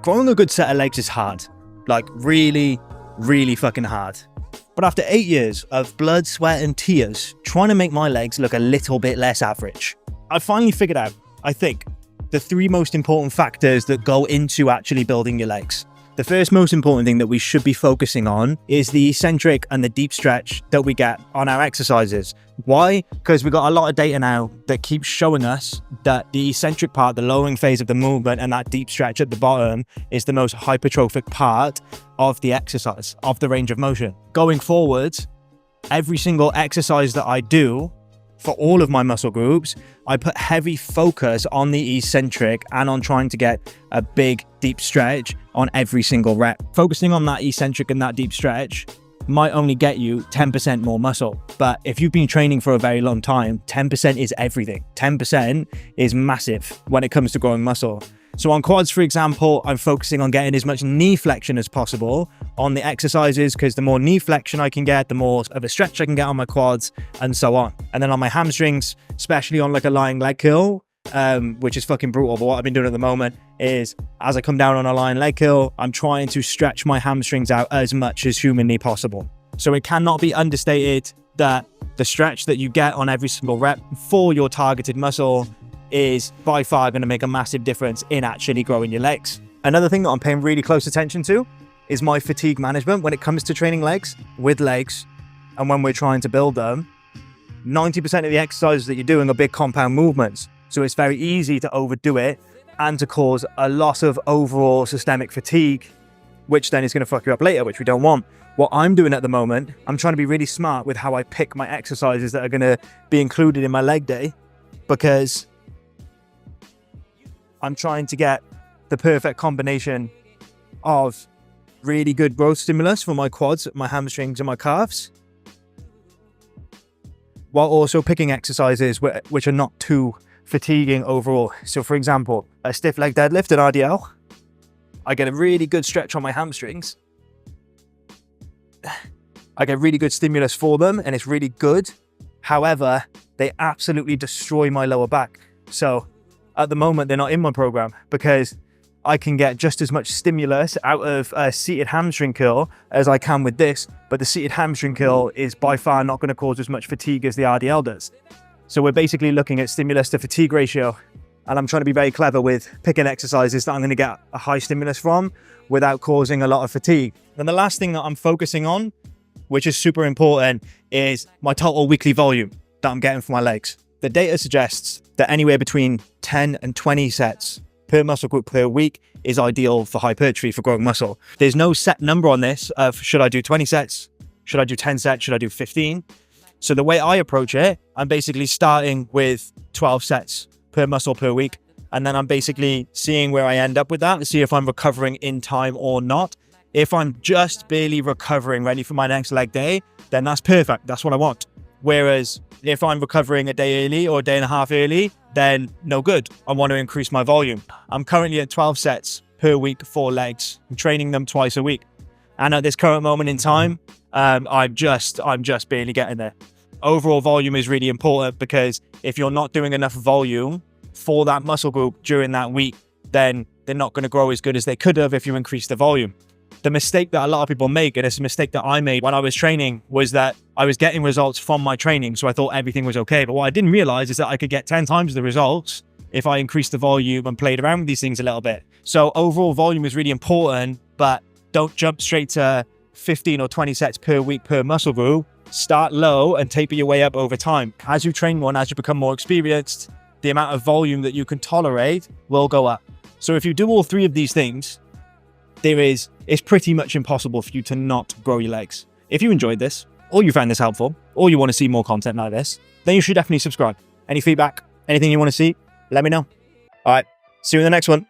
Growing a good set of legs is hard. Like really, really fucking hard. But after 8 years of blood, sweat and tears trying to make my legs look a little bit less average, I finally figured out, I think, the 3 most important factors that go into actually building your legs. The first most important thing that we should be focusing on is the eccentric and the deep stretch that we get on our exercises. Why? Because we've got a lot of data now that keeps showing us that the eccentric part, the lowering phase of the movement, and that deep stretch at the bottom is the most hypertrophic part of the exercise, of the range of motion. Going forward, every single exercise that I do for all of my muscle groups, I put heavy focus on the eccentric and on trying to get a big deep stretch on every single rep. Focusing on that eccentric and that deep stretch might only get you 10% more muscle. But if you've been training for a very long time, 10% is everything. 10% is massive when it comes to growing muscle. So on quads, for example, I'm focusing on getting as much knee flexion as possible on the exercises, because the more knee flexion I can get, the more of a stretch I can get on my quads and so on. And then on my hamstrings, especially on like a lying leg curl, which is fucking brutal. But what I've been doing at the moment is as I come down on a lying leg curl, I'm trying to stretch my hamstrings out as much as humanly possible. So it cannot be understated that the stretch that you get on every single rep for your targeted muscle is by far going to make a massive difference in actually growing your legs. Another thing that I'm paying really close attention to is my fatigue management when it comes to training legs, with legs, and when we're trying to build them. 90% of the exercises that you're doing are big compound movements, so it's very easy to overdo it and to cause a lot of overall systemic fatigue, which then is going to fuck you up later, which we don't want. What I'm doing at the moment, I'm trying to be really smart with how I pick my exercises that are going to be included in my leg day, because I'm trying to get the perfect combination of really good growth stimulus for my quads, my hamstrings and my calves, while also picking exercises which are not too fatiguing overall. So for example, a stiff leg deadlift, an RDL, I get a really good stretch on my hamstrings. I get really good stimulus for them and it's really good. However, they absolutely destroy my lower back. So at the moment, they're not in my program because I can get just as much stimulus out of a seated hamstring curl as I can with this, but the seated hamstring curl is by far not going to cause as much fatigue as the RDL does. So we're basically looking at stimulus to fatigue ratio, and I'm trying to be very clever with picking exercises that I'm going to get a high stimulus from without causing a lot of fatigue. And the last thing that I'm focusing on, which is super important, is my total weekly volume that I'm getting for my legs. The data suggests that anywhere between 10 and 20 sets per muscle group per week is ideal for hypertrophy, for growing muscle. There's no set number on this of should I do 20 sets, should I do 10 sets, should I do 15? So the way I approach it, I'm basically starting with 12 sets per muscle per week. And then I'm basically seeing where I end up with that and see if I'm recovering in time or not. If I'm just barely recovering, ready for my next leg day, then that's perfect. That's what I want. Whereas if I'm recovering a day early or a day and a half early, then no good. I want to increase my volume. I'm currently at 12 sets per week for legs. I'm training them twice a week. And at this current moment in time, I'm just barely getting there. Overall volume is really important, because if you're not doing enough volume for that muscle group during that week, then they're not going to grow as good as they could have if you increase the volume. The mistake that a lot of people make, and it's a mistake that I made when I was training, was that I was getting results from my training, so I thought everything was okay. But what I didn't realize is that I could get 10 times the results if I increased the volume and played around with these things a little bit. So overall volume is really important, but don't jump straight to 15 or 20 sets per week per muscle group. Start low and taper your way up over time. As you train more and as you become more experienced, the amount of volume that you can tolerate will go up. So if you do all 3 of these things, it's pretty much impossible for you to not grow your legs. If you enjoyed this, or you found this helpful, or you want to see more content like this, then you should definitely subscribe. Any feedback, anything you want to see, let me know. All right, see you in the next one.